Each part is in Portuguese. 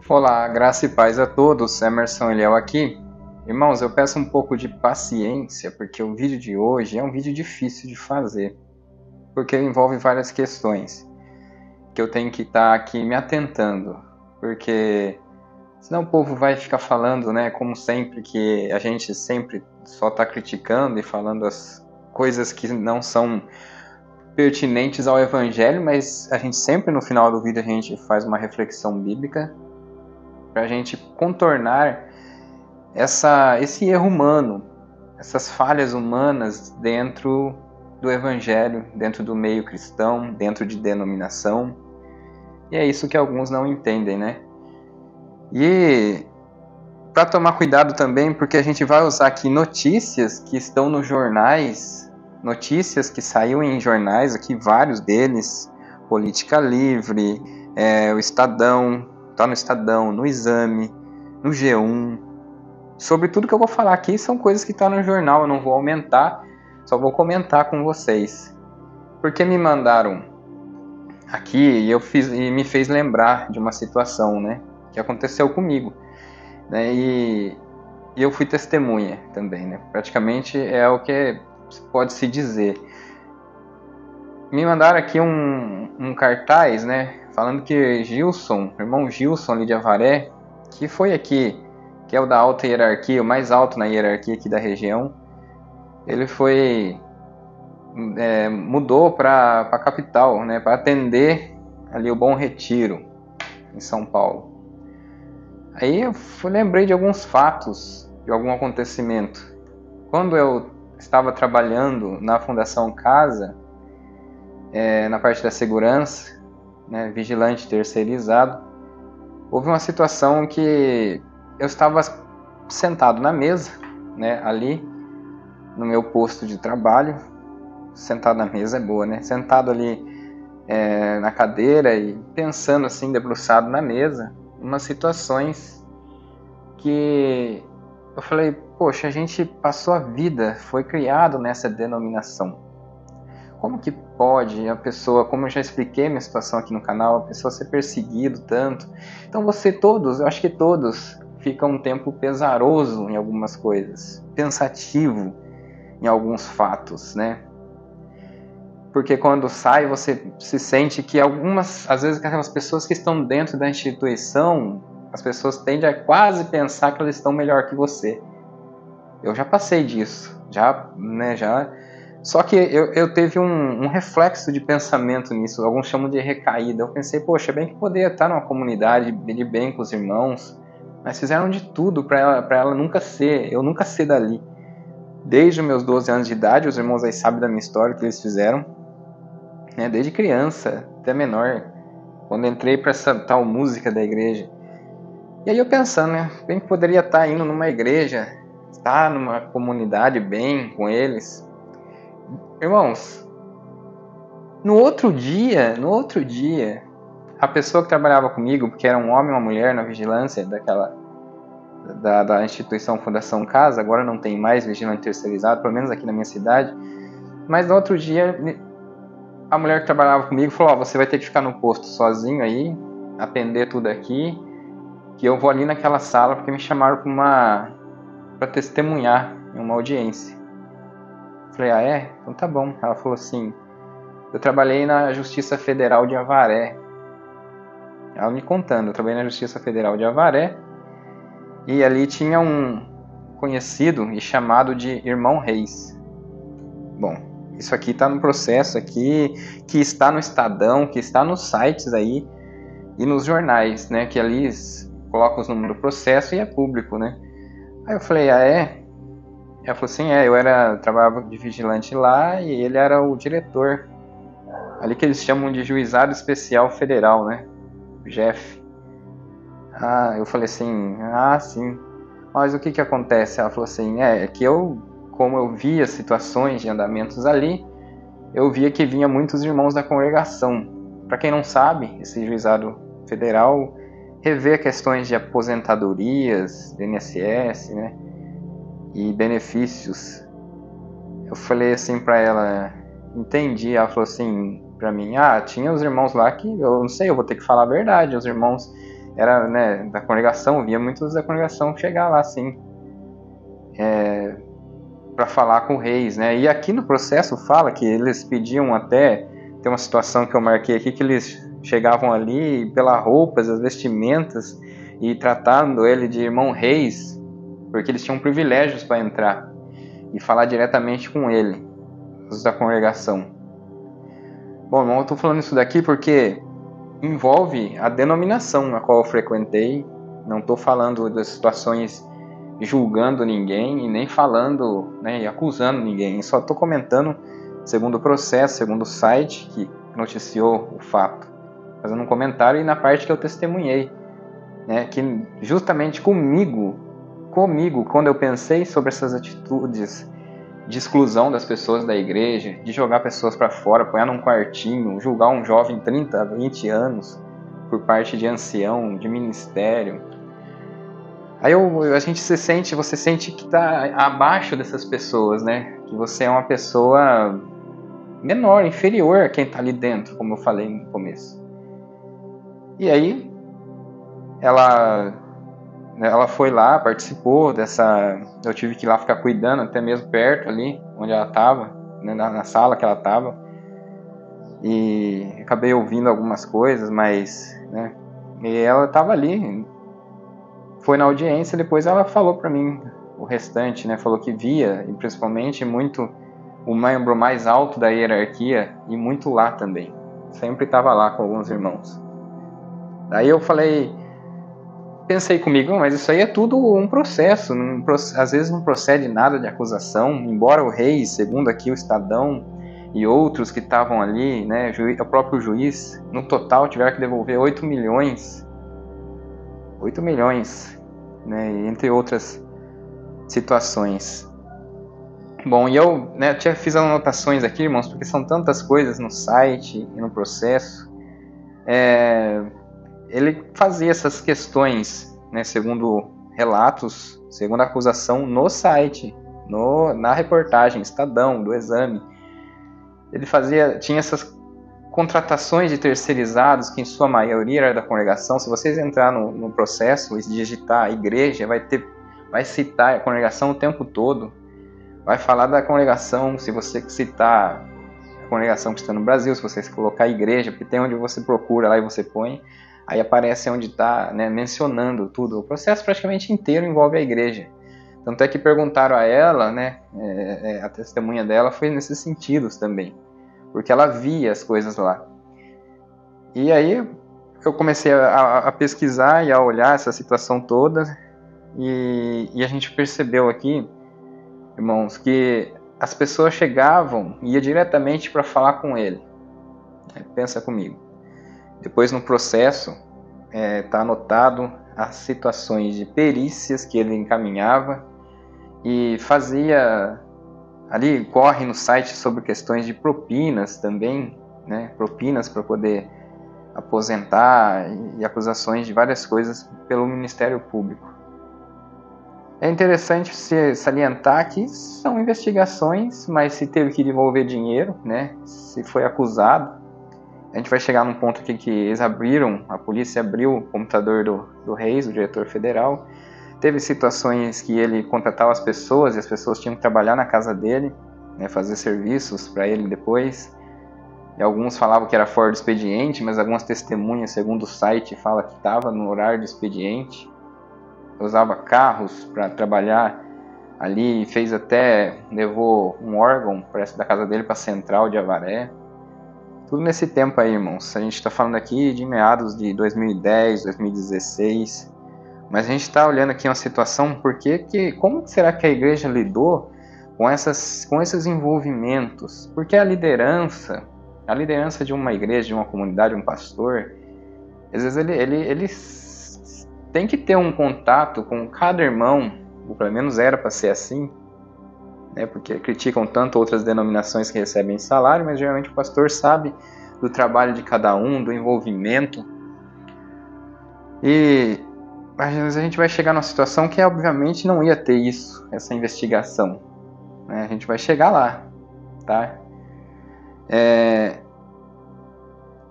Olá, graça e paz a todos, Emerson Eliel aqui. Irmãos, eu peço um pouco de paciência, porque o vídeo de hoje é um vídeo difícil de fazer, porque ele envolve várias questões que eu tenho que estar aqui me atentando, porque senão o povo vai ficar falando, né, como sempre, que a gente sempre só está criticando e falando as coisas que não são pertinentes ao Evangelho, mas a gente sempre no final do vídeo a gente faz uma reflexão bíblica para a gente contornar esse erro humano, essas falhas humanas dentro do Evangelho, dentro do meio cristão, dentro de denominação. E é isso que alguns não entendem, né? E para tomar cuidado também, porque a gente vai usar aqui notícias que estão nos jornais, notícias que saíram em jornais aqui, vários deles, Política Livre, o Estadão, tá no Estadão, no Exame, no G1. Sobre tudo que eu vou falar aqui são coisas que estão no jornal, eu não vou aumentar, só vou comentar com vocês. Porque me mandaram aqui e me fez lembrar de uma situação, né, que aconteceu comigo, né, e eu fui testemunha também, né, praticamente é o que pode se dizer. Me mandaram aqui um cartaz, né, falando que Gilson, irmão Gilson ali de Avaré, que foi aqui, que é o da alta hierarquia, o mais alto na hierarquia aqui da região, ele mudou para a capital, né, para atender ali o Bom Retiro, em São Paulo. Aí eu lembrei de alguns fatos, de algum acontecimento. Quando eu estava trabalhando na Fundação Casa, na parte da segurança, né, vigilante terceirizado, houve uma situação que eu estava sentado na mesa, né, ali no meu posto de trabalho. Sentado na mesa é boa, né? Sentado ali na cadeira e pensando assim, debruçado na mesa, umas situações que eu falei, poxa, a gente passou a vida, foi criado nessa denominação. Como que pode a pessoa, como eu já expliquei minha situação aqui no canal, a pessoa ser perseguido tanto? Então eu acho que todos ficam um tempo pesaroso em algumas coisas, pensativo em alguns fatos, né? Porque quando sai você se sente que às vezes aquelas pessoas que estão dentro da instituição, as pessoas tendem a quase pensar que elas estão melhor que você. Eu já passei disso, já. Só que eu teve um reflexo de pensamento nisso, alguns chamam de recaída. Eu pensei, poxa, bem que poderia estar numa comunidade de bem com os irmãos, mas fizeram de tudo para ela eu nunca ser dali. Desde os meus 12 anos de idade, os irmãos aí sabem da minha história, o que eles fizeram, né, desde criança até menor, quando entrei para essa tal música da igreja. E aí eu pensando, né, bem que poderia estar indo numa igreja, estar numa comunidade bem com eles. Irmãos, no outro dia, a pessoa que trabalhava comigo, porque era um homem e uma mulher na vigilância da instituição Fundação Casa, agora não tem mais vigilante terceirizado, pelo menos aqui na minha cidade, mas no outro dia a mulher que trabalhava comigo falou, você vai ter que ficar no posto sozinho aí, atender tudo aqui, que eu vou ali naquela sala, porque me chamaram para testemunhar em uma audiência. Falei, é? Então tá bom. Ela falou assim, eu trabalhei na Justiça Federal de Avaré. Ela me contando, eu trabalhei na Justiça Federal de Avaré, e ali tinha um conhecido e chamado de Irmão Reis. Bom, isso aqui está no processo aqui, que está no Estadão, que está nos sites aí e nos jornais, né? Que ali colocam os números do processo e é público, né? Aí eu falei, é? Ela falou assim, eu trabalhava de vigilante lá e ele era o diretor. Ali que eles chamam de Juizado Especial Federal, né? JEF. Eu falei assim, sim. Mas o que acontece? Ela falou assim, é que como eu via situações de andamentos ali, eu via que vinha muitos irmãos da congregação. Para quem não sabe, esse juizado federal revê questões de aposentadorias, do INSS, né, e benefícios. Eu falei assim para ela, entendi. Ela falou assim para mim, tinha os irmãos lá que, eu não sei, eu vou ter que falar a verdade, os irmãos era, né, da congregação, via muitos da congregação chegar lá, assim, para falar com reis, né? E aqui no processo fala que eles pediam até, tem uma situação que eu marquei aqui, que eles chegavam ali pelas roupas, as vestimentas, e tratando ele de irmão reis, porque eles tinham privilégios para entrar e falar diretamente com ele, os da congregação. Bom, irmão, eu estou falando isso daqui porque envolve a denominação na qual eu frequentei. Não estou falando das situações julgando ninguém e nem falando, né, e acusando ninguém. Só estou comentando segundo o processo, segundo o site que noticiou o fato, fazendo um comentário e na parte que eu testemunhei, né, que justamente comigo, quando eu pensei sobre essas atitudes de exclusão das pessoas da igreja, de jogar pessoas para fora, pôr num quartinho, julgar um jovem 30, 20 anos por parte de ancião, de ministério. Aí você sente que está abaixo dessas pessoas, né? Que você é uma pessoa menor, inferior a quem está ali dentro, como eu falei no começo. E aí, ela foi lá, participou dessa... Eu tive que ir lá ficar cuidando, até mesmo perto ali, onde ela estava, né, na sala que ela estava. E acabei ouvindo algumas coisas, mas... né, e ela estava ali, foi na audiência, depois ela falou para mim o restante, né? Falou que via, e principalmente muito, o membro mais alto da hierarquia, e muito lá também. Sempre estava lá com alguns irmãos. Daí eu pensei comigo, mas isso aí é tudo um processo, às vezes não procede nada de acusação, embora o rei, segundo aqui o Estadão e outros que estavam ali, né, o próprio juiz, no total tiveram que devolver 8 milhões, né, entre outras situações. Bom, e eu, né, fiz anotações aqui, irmãos, porque são tantas coisas no site e no processo. Ele fazia essas questões, né, segundo relatos, segundo a acusação, no site, na reportagem Estadão, do exame. Ele tinha essas contratações de terceirizados, que em sua maioria era da congregação. Se vocês entrar no processo e digitar a igreja, vai citar a congregação o tempo todo, vai falar da congregação. Se você citar a congregação que está no Brasil, se você colocar a igreja, porque tem onde você procura lá e você põe, aí aparece onde está, né, mencionando tudo. O processo praticamente inteiro envolve a igreja. Tanto é que perguntaram a ela, né, a testemunha dela foi nesses sentidos também, porque ela via as coisas lá. E aí eu comecei a pesquisar e a olhar essa situação toda, e a gente percebeu aqui, irmãos, que as pessoas chegavam e ia diretamente para falar com ele. Pensa comigo. Depois no processo está anotado as situações de perícias que ele encaminhava e fazia ali, corre no site sobre questões de propinas também, né? Propinas para poder aposentar e acusações de várias coisas pelo Ministério Público. É interessante se salientar que são investigações, mas se teve que devolver dinheiro, né? Se foi acusado. A gente vai chegar num ponto aqui que eles a polícia abriu o computador do Reis, o diretor federal. Teve situações que ele contratava as pessoas e as pessoas tinham que trabalhar na casa dele, né, fazer serviços para ele depois. E alguns falavam que era fora do expediente, mas algumas testemunhas, segundo o site, fala que estava no horário do expediente. Usava carros para trabalhar ali, levou um órgão da casa dele para a central de Avaré. Tudo nesse tempo aí, irmãos. A gente está falando aqui de meados de 2010, 2016. Mas a gente está olhando aqui uma situação, como será que a igreja lidou com esses envolvimentos? Porque a liderança de uma igreja, de uma comunidade, um pastor, às vezes ele tem que ter um contato com cada irmão, ou pelo menos era para ser assim, né? Porque criticam tanto outras denominações que recebem salário, mas geralmente o pastor sabe do trabalho de cada um, do envolvimento. E mas a gente vai chegar numa situação que obviamente não ia ter isso, essa investigação, né? A gente vai chegar lá, tá?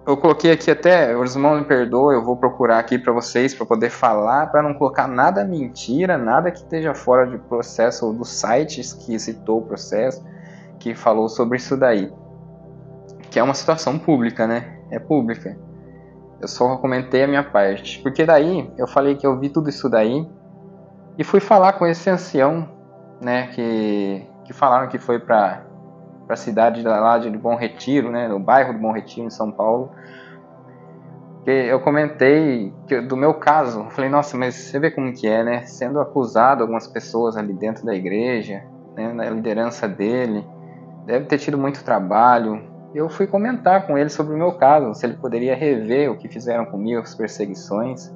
Eu coloquei aqui até, os irmãos me perdoam, eu vou procurar aqui para vocês para poder falar, para não colocar nada mentira, nada que esteja fora de processo ou dos sites que citou o processo, que falou sobre isso daí. Que é uma situação pública, né? É pública. Eu só comentei a minha parte. Porque daí eu falei que eu vi tudo isso daí e fui falar com esse ancião, né? Que falaram que foi para a cidade lá de Bom Retiro, né? No bairro do Bom Retiro, em São Paulo. Que eu comentei do meu caso. Eu falei, nossa, mas você vê como que é, né? Sendo acusado algumas pessoas ali dentro da igreja, né? Na liderança dele. Deve ter tido muito trabalho. Eu fui comentar com ele sobre o meu caso, se ele poderia rever o que fizeram comigo, as perseguições,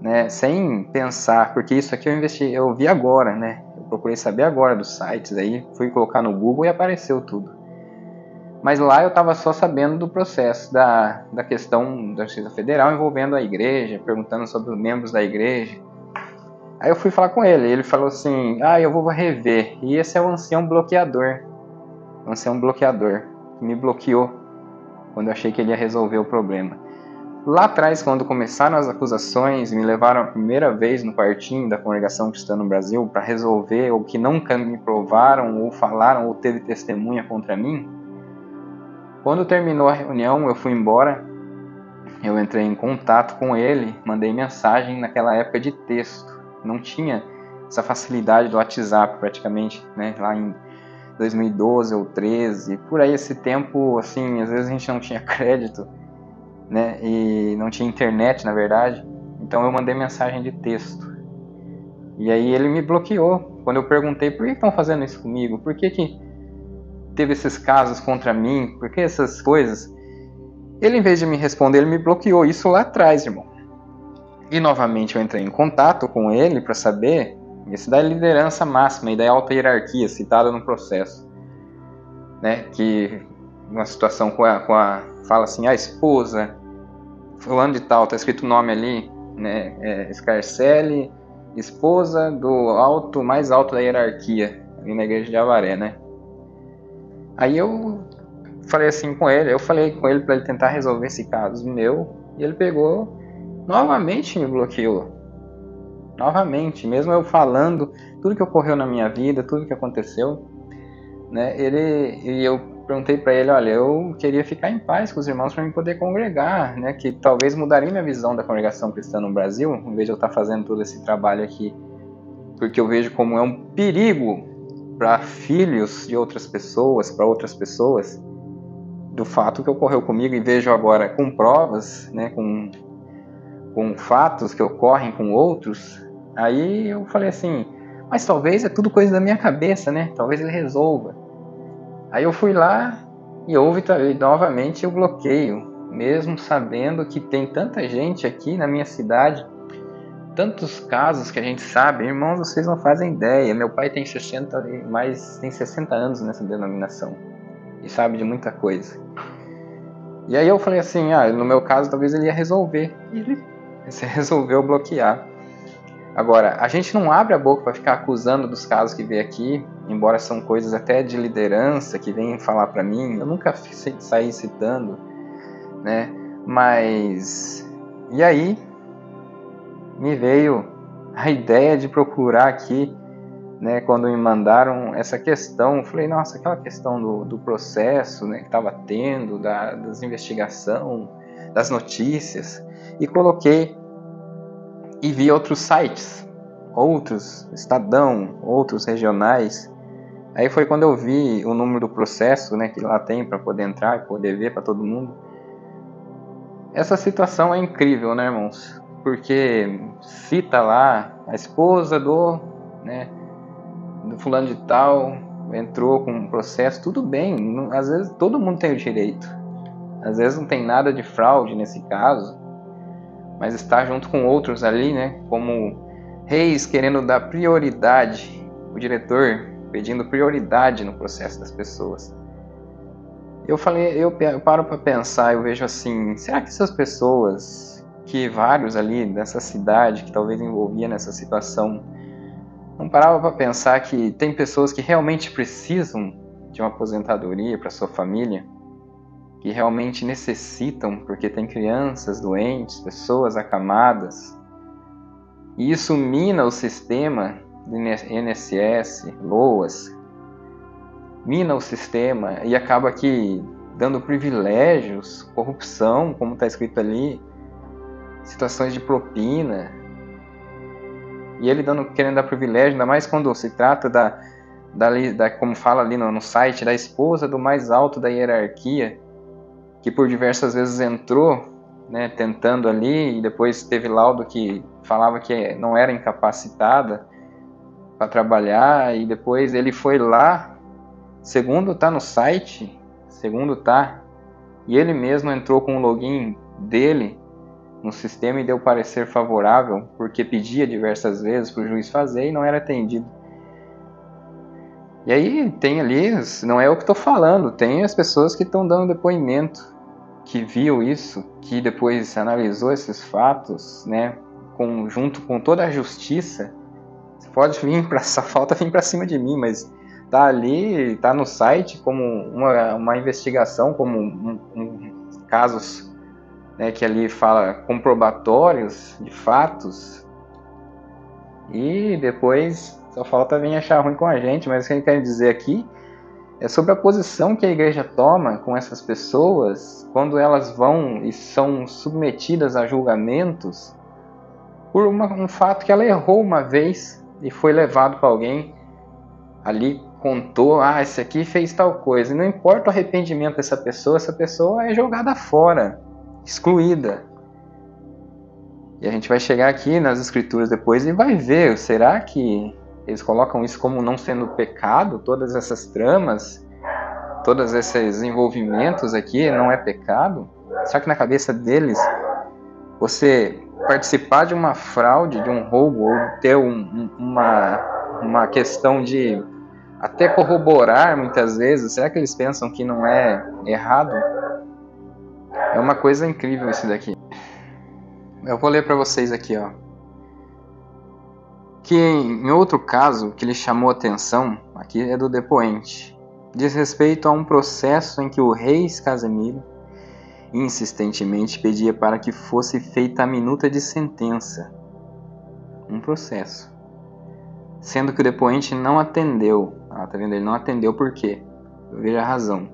né, sem pensar, porque isso aqui eu vi agora, né, eu procurei saber agora dos sites, aí fui colocar no Google e apareceu tudo. Mas lá eu estava só sabendo do processo, da questão da Justiça Federal envolvendo a igreja, perguntando sobre os membros da igreja. Aí eu fui falar com ele, ele falou assim, eu vou rever, e esse é o ancião bloqueador, que me bloqueou quando eu achei que ele ia resolver o problema. Lá atrás, quando começaram as acusações, me levaram a primeira vez no quartinho da Congregação Cristã no Brasil para resolver o que nunca me provaram ou falaram ou teve testemunha contra mim. Quando terminou a reunião, eu fui embora, eu entrei em contato com ele, mandei mensagem naquela época de texto. Não tinha essa facilidade do WhatsApp praticamente, né, lá em 2012 ou 13, por aí esse tempo, assim, às vezes a gente não tinha crédito, né, e não tinha internet, na verdade, então eu mandei mensagem de texto. E aí ele me bloqueou, quando eu perguntei por que estão fazendo isso comigo, por que teve esses casos contra mim, por que essas coisas, ele em vez de me responder, ele me bloqueou, isso lá atrás, irmão. E novamente eu entrei em contato com ele para saber, isso da liderança máxima e da alta hierarquia citada no processo, né, que uma situação fala assim, a esposa, fulano de tal, tá escrito o nome ali, né, Scarcelli, esposa do mais alto da hierarquia, ali na igreja de Avaré, né. Aí eu falei assim com ele, para ele tentar resolver esse caso meu, e ele pegou, novamente me bloqueou, novamente, mesmo eu falando tudo que ocorreu na minha vida, tudo que aconteceu, né, e eu perguntei para ele, olha, eu queria ficar em paz com os irmãos para me poder congregar, né, que talvez mudaria minha visão da congregação cristã no Brasil, em vez de eu estar fazendo todo esse trabalho aqui, porque eu vejo como é um perigo para filhos de outras pessoas, para outras pessoas, do fato que ocorreu comigo, e vejo agora com provas, né, com fatos que ocorrem com outros. Aí eu falei assim, mas talvez é tudo coisa da minha cabeça, né, talvez ele resolva. Aí eu fui lá e houve novamente o bloqueio, mesmo sabendo que tem tanta gente aqui na minha cidade, tantos casos que a gente sabe, irmãos, vocês não fazem ideia. Meu pai tem 60 anos nessa denominação e sabe de muita coisa. E aí eu falei assim, no meu caso talvez ele ia resolver. E ele resolveu bloquear. Agora, a gente não abre a boca para ficar acusando dos casos que vê aqui, embora são coisas até de liderança que vêm falar para mim, eu nunca saí citando, né? Mas, e aí me veio a ideia de procurar aqui, né? Quando me mandaram essa questão, eu falei, nossa, aquela questão do processo, né? Que estava tendo, das investigações, das notícias, e coloquei e vi outros sites, outros, Estadão, outros regionais. Aí foi quando eu vi o número do processo, né, que lá tem para poder entrar e poder ver para todo mundo. Essa situação é incrível, né, irmãos? Porque cita lá a esposa do fulano de tal, entrou com um processo, tudo bem, às vezes todo mundo tem o direito. Às vezes não tem nada de fraude nesse caso, mas está junto com outros ali, né, como reis querendo dar prioridade, o diretor pedindo prioridade no processo das pessoas. Eu paro para pensar, eu vejo assim, será que essas pessoas, que vários ali dessa cidade, que talvez envolvia nessa situação, não paravam para pensar que tem pessoas que realmente precisam de uma aposentadoria para sua família? que realmente necessitam, porque tem crianças doentes, pessoas acamadas. E isso mina o sistema de INSS, LOAS, mina o sistema e acaba aqui dando privilégios, corrupção, como está escrito ali, situações de propina. E ele querendo dar privilégio, ainda mais quando se trata como fala ali no site, da esposa do mais alto da hierarquia, que por diversas vezes entrou, né, tentando ali, e depois teve laudo que falava que não era incapacitada para trabalhar, e depois ele foi lá, segundo tá no site, e ele mesmo entrou com o login dele no sistema e deu parecer favorável, porque pedia diversas vezes para o juiz fazer e não era atendido. E aí tem ali, não é eu que estou falando, tem as pessoas que estão dando depoimento, que viu isso, que depois analisou esses fatos, né, junto com toda a justiça. Você pode vir só falta vir para cima de mim, mas tá ali, tá no site como uma investigação, como casos, né, que ali fala comprobatórios de fatos, e depois só falta vir achar ruim com a gente. Mas o que eu quero dizer aqui é sobre a posição que a igreja toma com essas pessoas quando elas vão e são submetidas a julgamentos por um fato que ela errou uma vez e foi levado para alguém ali, contou, esse aqui fez tal coisa, e não importa o arrependimento dessa pessoa, essa pessoa é jogada fora, excluída. E a gente vai chegar aqui nas escrituras depois e vai ver, será que eles colocam isso como não sendo pecado? Todas essas tramas, todos esses envolvimentos aqui não é pecado? Será que na cabeça deles, você participar de uma fraude, de um roubo, ou ter uma questão de até corroborar muitas vezes, será que eles pensam que não é errado? É uma coisa incrível isso daqui. Eu vou ler para vocês aqui, ó. Que em outro caso que lhe chamou atenção, aqui é do depoente, diz respeito a um processo em que o rei Casimiro insistentemente pedia para que fosse feita a minuta de sentença. Um processo. Sendo que o depoente não atendeu. Tá vendo? Ele não atendeu por quê? Veja a razão.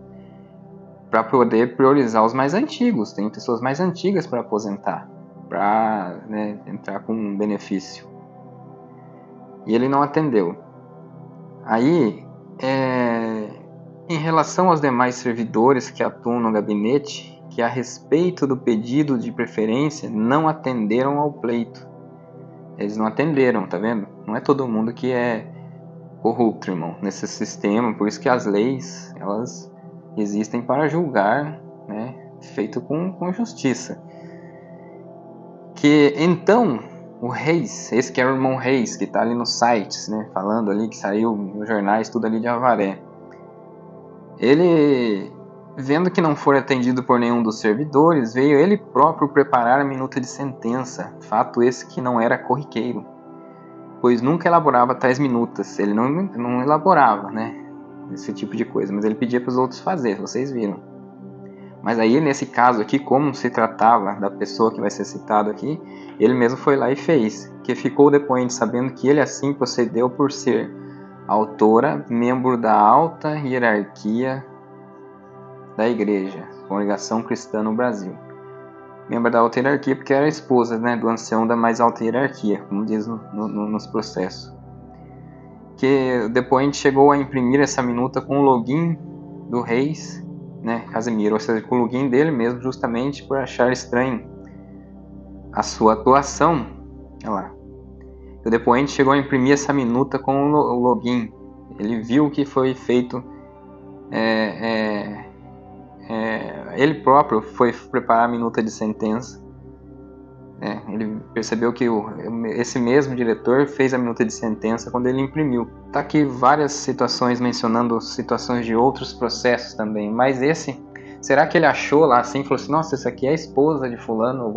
Para poder priorizar os mais antigos. Tem pessoas mais antigas para aposentar, para, né, entrar com um benefício. E ele não atendeu. Aí, em relação aos demais servidores que atuam no gabinete, que a respeito do pedido de preferência não atenderam ao pleito. Eles não atenderam, tá vendo? Não é todo mundo que é corrupto, irmão, nesse sistema. Por isso que as leis, elas existem para julgar, né, feito com justiça. Que então o Reis, esse que é o irmão Reis, que está ali nos sites, né, falando ali, que saiu nos jornais, tudo ali de Avaré, ele, vendo que não foi atendido por nenhum dos servidores, veio ele próprio preparar a minuta de sentença, fato esse que não era corriqueiro, pois nunca elaborava tais minutas. Ele não elaborava, né, esse tipo de coisa, mas ele pedia para os outros fazer, vocês viram. Mas aí, nesse caso aqui, como se tratava da pessoa que vai ser citado aqui, ele mesmo foi lá e fez, que ficou o depoente sabendo que ele assim procedeu por ser autora, membro da alta hierarquia da igreja, Congregação Cristã no Brasil. Membro da alta hierarquia porque era esposa, né, do ancião da mais alta hierarquia, como diz nos processos. Que o depoente chegou a imprimir essa minuta com o login do Reis, né, Casimiro, ou seja, com o login dele mesmo, justamente por achar estranho a sua atuação. Olha lá. O depoente chegou a imprimir essa minuta com o login. Ele viu que foi feito. Ele próprio foi preparar a minuta de sentença. Ele percebeu que esse mesmo diretor fez a minuta de sentença quando ele imprimiu. Tá aqui várias situações mencionando situações de outros processos também, mas esse, será que ele achou lá assim, falou assim, nossa, essa aqui é a esposa de fulano, eu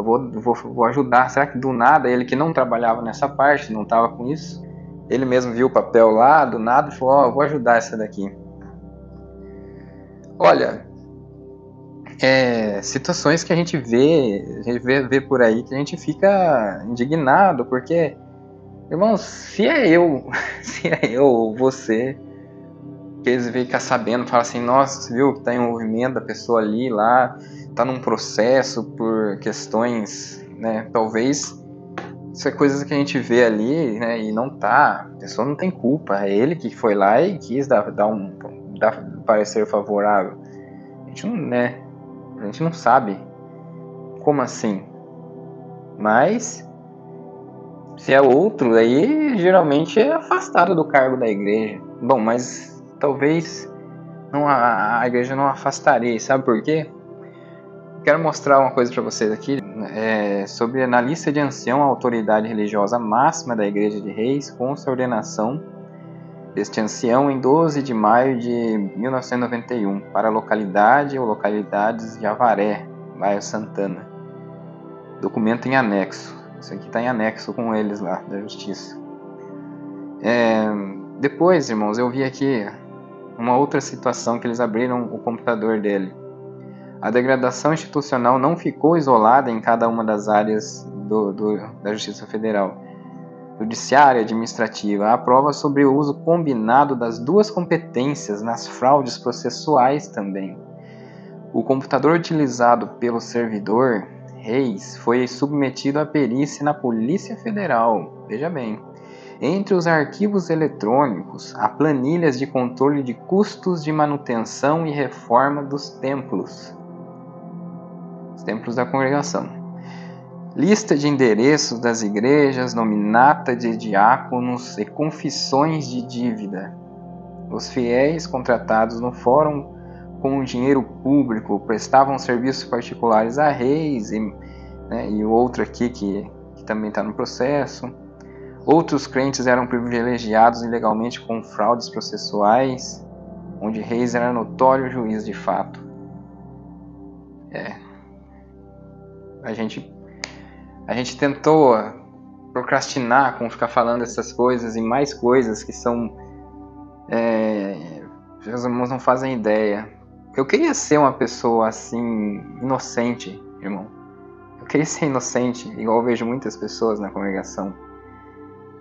vou ajudar. Será que do nada, ele que não trabalhava nessa parte, não estava com isso, ele mesmo viu o papel lá, do nada, e falou, eu vou ajudar essa daqui. Olha, situações que a gente vê por aí, que a gente fica indignado, porque, irmãos, se é eu ou você, que eles ficam sabendo, fala assim, nossa, você viu que tá em envolvimento da pessoa ali, lá, tá num processo por questões, né, talvez isso é coisas que a gente vê ali, né, e não tá, a pessoa não tem culpa, é ele que foi lá e quis dar parecer favorável. A gente não sabe como assim, mas se é outro, aí geralmente é afastado do cargo da igreja. Bom, mas talvez não, a igreja não afastaria, sabe por quê? Quero mostrar uma coisa para vocês aqui, sobre na lista de ancião, a autoridade religiosa máxima da Igreja de Reis, consta a ordenação deste ancião em 12 de maio de 1991 para a localidade ou localidades de Avaré, bairro Santana. Documento em anexo. Isso aqui está em anexo com eles lá, da justiça. Depois, irmãos, eu vi aqui uma outra situação que eles abriram o computador dele. A degradação institucional não ficou isolada em cada uma das áreas da Justiça Federal, judiciária e administrativa. Há prova sobre o uso combinado das duas competências nas fraudes processuais também. O computador utilizado pelo servidor Reis foi submetido à perícia na Polícia Federal. Veja bem. Entre os arquivos eletrônicos, há planilhas de controle de custos de manutenção e reforma dos templos. Os templos da congregação. Lista de endereços das igrejas, nominata de diáconos e confissões de dívida. Os fiéis contratados no fórum com dinheiro público prestavam serviços particulares a reis e o outro aqui que também está no processo. Outros crentes eram privilegiados ilegalmente com fraudes processuais, onde reis era notório juiz de fato. A gente tentou procrastinar com ficar falando essas coisas e mais coisas que são... os irmãos não fazem ideia. Eu queria ser uma pessoa assim, inocente, irmão. Eu queria ser inocente, igual eu vejo muitas pessoas na congregação.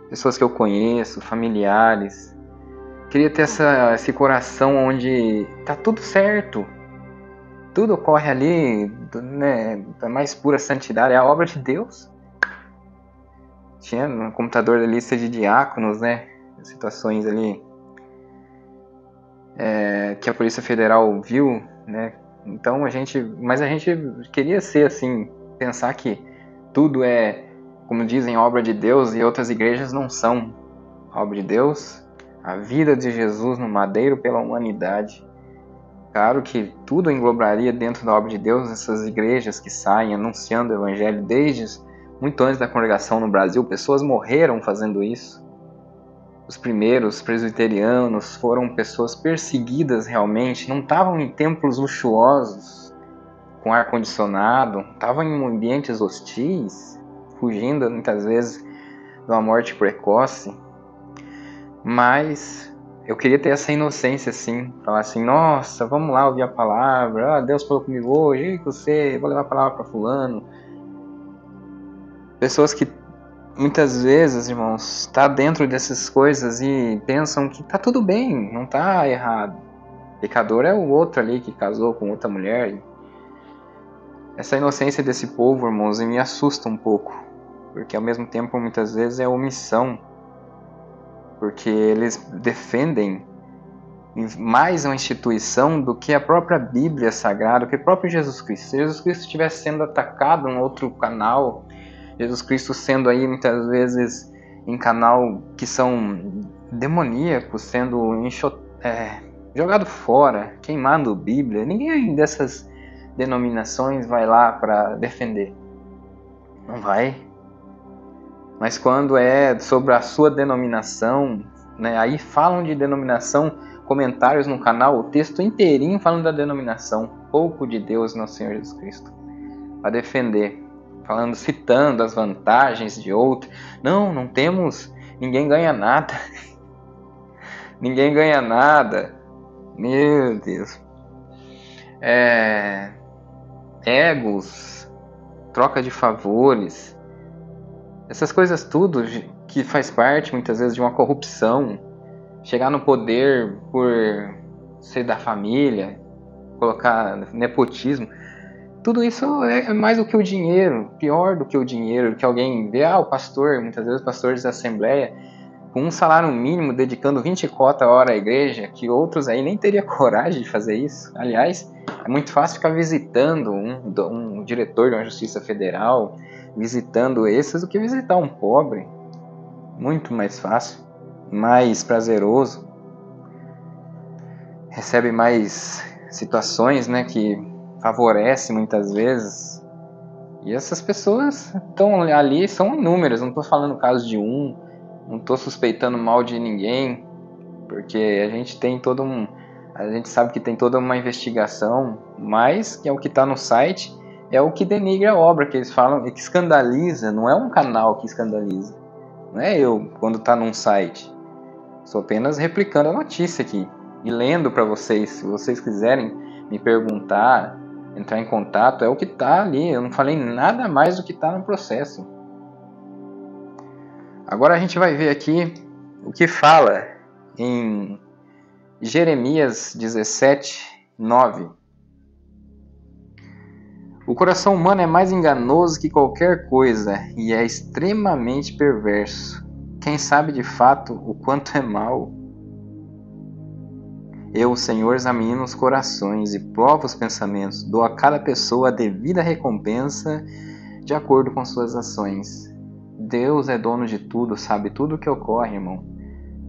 Pessoas que eu conheço, familiares. Queria ter esse coração onde tá tudo certo. Tudo ocorre ali, né, da mais pura santidade, é a obra de Deus. Tinha no computador da lista de diáconos, né, situações ali que a Polícia Federal viu, né, então a gente queria ser assim, pensar que tudo é, como dizem, obra de Deus e outras igrejas não são obra de Deus. A vida de Jesus no madeiro pela humanidade. Claro que tudo englobaria dentro da obra de Deus, essas igrejas que saem anunciando o evangelho desde muito antes da congregação no Brasil. Pessoas morreram fazendo isso. Os primeiros presbiterianos foram pessoas perseguidas realmente, não estavam em templos luxuosos, com ar-condicionado, estavam em ambientes hostis, fugindo muitas vezes de uma morte precoce. Mas eu queria ter essa inocência assim, falar assim, nossa, vamos lá ouvir a palavra, Deus falou comigo hoje, vou levar a palavra para fulano. Pessoas que muitas vezes, irmãos, tá dentro dessas coisas e pensam que tá tudo bem, não tá errado. Pecador é o outro ali que casou com outra mulher. Essa inocência desse povo, irmãos, me assusta um pouco, porque ao mesmo tempo muitas vezes é omissão. Porque eles defendem mais uma instituição do que a própria Bíblia Sagrada, do que o próprio Jesus Cristo. Se Jesus Cristo estivesse sendo atacado em outro canal, Jesus Cristo sendo aí muitas vezes em canal que são demoníacos, sendo jogado fora, queimando Bíblia, ninguém dessas denominações vai lá para defender. Não vai. Mas quando é sobre a sua denominação, né, aí falam de denominação, comentários no canal, o texto inteirinho falando da denominação, pouco de Deus, nosso Senhor Jesus Cristo, para defender, citando as vantagens de outro. Não temos, ninguém ganha nada. Ninguém ganha nada. Meu Deus. egos, troca de favores, essas coisas tudo que faz parte muitas vezes de uma corrupção, chegar no poder por ser da família, colocar nepotismo, tudo isso é mais do que o dinheiro, pior do que o dinheiro, que alguém vê, o pastor, muitas vezes pastores da Assembleia, com um salário mínimo, dedicando 24 horas à igreja, que outros aí nem teriam coragem de fazer isso. Aliás, é muito fácil ficar visitando um diretor de uma justiça federal, visitando esses, do que visitar um pobre. Muito mais fácil, mais prazeroso. Recebe mais situações, né, que favorece muitas vezes. E essas pessoas estão ali, são inúmeras. Não estou falando o caso de um, não estou suspeitando mal de ninguém, porque a gente tem a gente sabe que tem toda uma investigação, mas que é o que está no site, é o que denigra a obra, que eles falam, e que escandaliza. Não é um canal que escandaliza, não é eu quando está num site. Sou apenas replicando a notícia aqui e lendo para vocês. Se vocês quiserem me perguntar, entrar em contato, é o que está ali. Eu não falei nada mais do que está no processo. Agora a gente vai ver aqui o que fala em Jeremias 17:9. O coração humano é mais enganoso que qualquer coisa e é extremamente perverso. Quem sabe de fato o quanto é mau? Eu, o Senhor, examino os corações e provo os pensamentos. Dou a cada pessoa a devida recompensa de acordo com suas ações. Deus é dono de tudo, sabe tudo o que ocorre, irmão.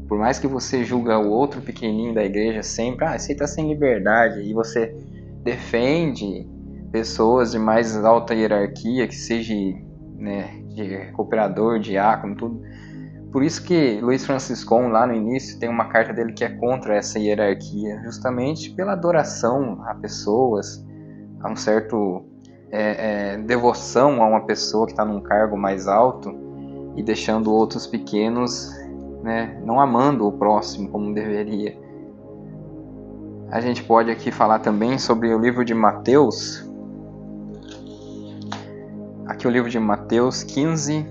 Por mais que você julga o outro pequenininho da igreja sempre, esse aí tá sem liberdade, e você defende pessoas de mais alta hierarquia, que seja, né, de cooperador, diácono, tudo. Por isso que Luiz Franciscon, lá no início, tem uma carta dele que é contra essa hierarquia, justamente pela adoração a pessoas, a um certo devoção a uma pessoa que está num cargo mais alto e deixando outros pequenos, né, não amando o próximo como deveria. A gente pode aqui falar também sobre o livro de Mateus. Aqui o livro de Mateus 15,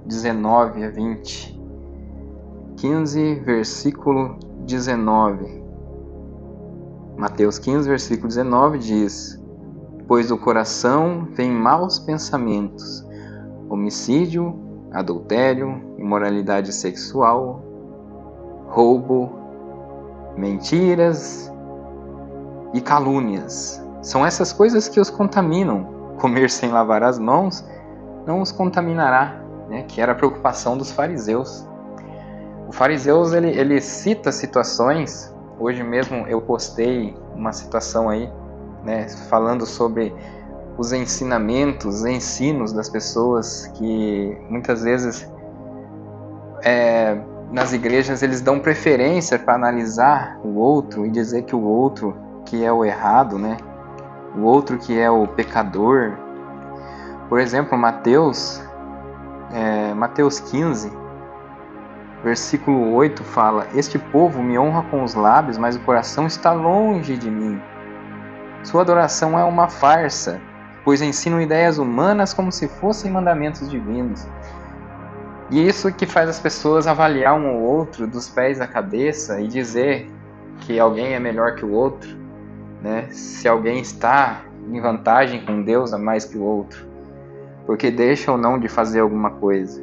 19 a 20. 15, versículo 19. Mateus 15, versículo 19 diz: Pois do coração vêm maus pensamentos, homicídio, adultério, imoralidade sexual, roubo, mentiras e calúnias. São essas coisas que os contaminam. Comer sem lavar as mãos não os contaminará, né? Que era a preocupação dos fariseus. O fariseus, ele cita situações. Hoje mesmo eu postei uma situação aí, né, falando sobre os ensinamentos, os ensinos das pessoas, que muitas vezes nas igrejas eles dão preferência para analisar o outro e dizer que o outro que é o errado, né? O outro que é o pecador. Por exemplo, Mateus 15, versículo 8 fala: Este povo me honra com os lábios, mas o coração está longe de mim. Sua adoração é uma farsa, pois ensinam ideias humanas como se fossem mandamentos divinos. E isso que faz as pessoas avaliar um ou outro dos pés à cabeça e dizer que alguém é melhor que o outro, né? Se alguém está em vantagem com Deus a mais que o outro, porque deixa ou não de fazer alguma coisa.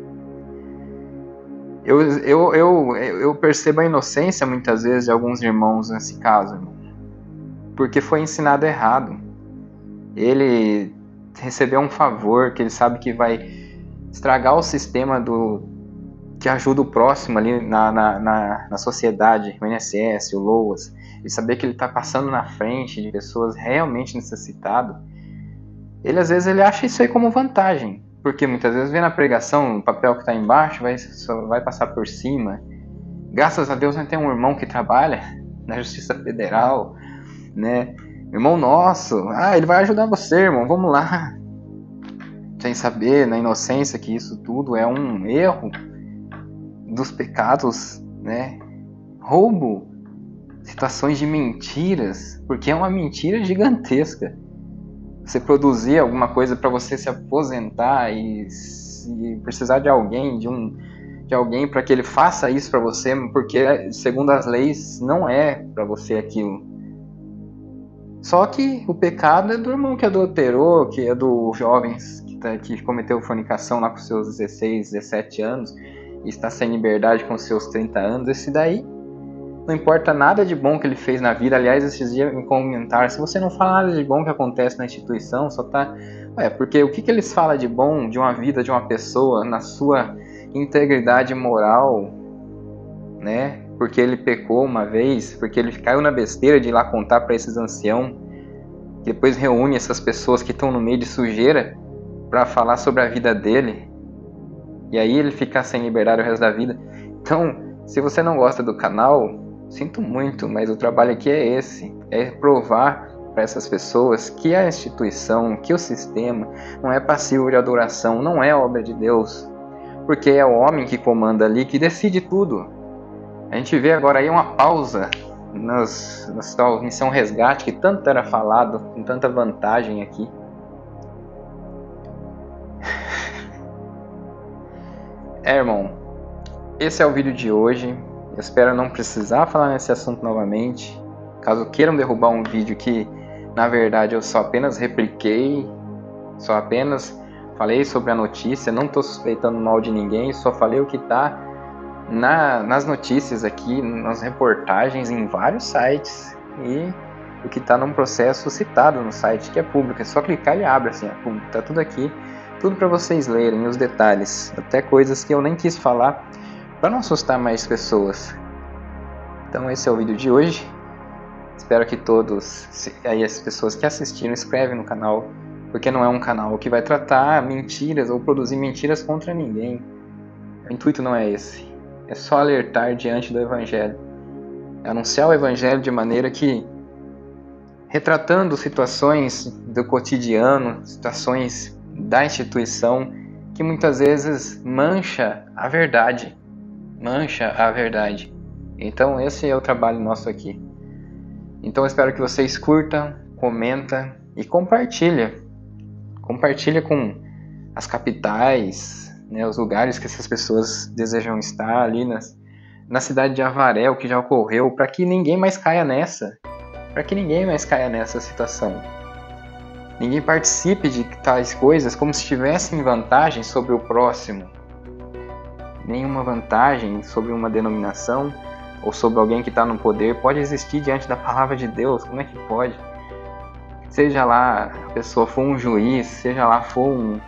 Eu percebo a inocência muitas vezes de alguns irmãos nesse caso, irmão, porque foi ensinado errado. Ele recebeu um favor que ele sabe que vai estragar o sistema que ajuda o próximo ali na sociedade, o INSS, o LOAS, e saber que ele está passando na frente de pessoas realmente necessitadas. Ele às vezes ele acha isso aí como vantagem, porque muitas vezes vê na pregação o papel que está embaixo vai passar por cima. Graças a Deus nós temos um irmão que trabalha na Justiça Federal, né? Irmão nosso, ele vai ajudar você, irmão, vamos lá. Sem saber, na inocência, que isso tudo é um erro dos pecados, né? Roubo, situações de mentiras, porque é uma mentira gigantesca. você produzir alguma coisa para você se aposentar e precisar de alguém, de alguém para que ele faça isso para você, porque segundo as leis não é para você aquilo. Só que o pecado é do irmão que adulterou, que é do jovem que cometeu fornicação lá com seus 16, 17 anos e está sem liberdade com seus 30 anos. Esse daí não importa nada de bom que ele fez na vida. Aliás, esses dias me comentaram, se você não fala nada de bom que acontece na instituição, só tá... porque o que eles falam de bom de uma vida de uma pessoa na sua integridade moral, né? Porque ele pecou uma vez, porque ele caiu na besteira de ir lá contar para esses anciãos, que depois reúne essas pessoas que estão no meio de sujeira para falar sobre a vida dele, e aí ele fica sem liberdade o resto da vida. Então, se você não gosta do canal, sinto muito, mas o trabalho aqui é esse, é provar para essas pessoas que a instituição, que o sistema não é passivo de adoração, não é obra de Deus, porque é o homem que comanda ali, que decide tudo. A gente vê agora aí uma pausa na tal missão resgate, que tanto era falado, com tanta vantagem aqui. Irmão, esse é o vídeo de hoje. Eu espero não precisar falar nesse assunto novamente. Caso queiram derrubar um vídeo que, na verdade, eu só apenas repliquei, só apenas falei sobre a notícia, não estou suspeitando mal de ninguém, só falei o que está nas notícias aqui, nas reportagens em vários sites e o que está num processo citado no site que é público. É só clicar e abre assim, está tudo aqui, tudo para vocês lerem os detalhes, até coisas que eu nem quis falar para não assustar mais pessoas. Então esse é o vídeo de hoje. Espero que todos, aí as pessoas que assistiram, inscrevem no canal, porque não é um canal que vai tratar mentiras ou produzir mentiras contra ninguém. O intuito não é esse. É só alertar diante do Evangelho. É anunciar o Evangelho de maneira que, retratando situações do cotidiano, situações da instituição, que muitas vezes mancha a verdade. Então esse é o trabalho nosso aqui. Então eu espero que vocês curtam, comenta e compartilha com as capitais, né, os lugares que essas pessoas desejam estar ali na cidade de Avaré, o que já ocorreu, para que ninguém mais caia nessa situação. Ninguém participe de tais coisas como se tivessem vantagem sobre o próximo. Nenhuma vantagem sobre uma denominação ou sobre alguém que está no poder pode existir diante da palavra de Deus. Como é que pode? Seja lá a pessoa for um juiz, seja lá for um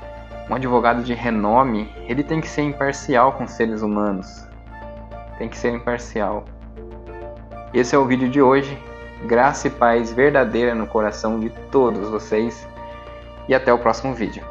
advogado de renome, ele tem que ser imparcial com seres humanos. Tem que ser imparcial. Esse é o vídeo de hoje. Graça e paz verdadeira no coração de todos vocês. E até o próximo vídeo.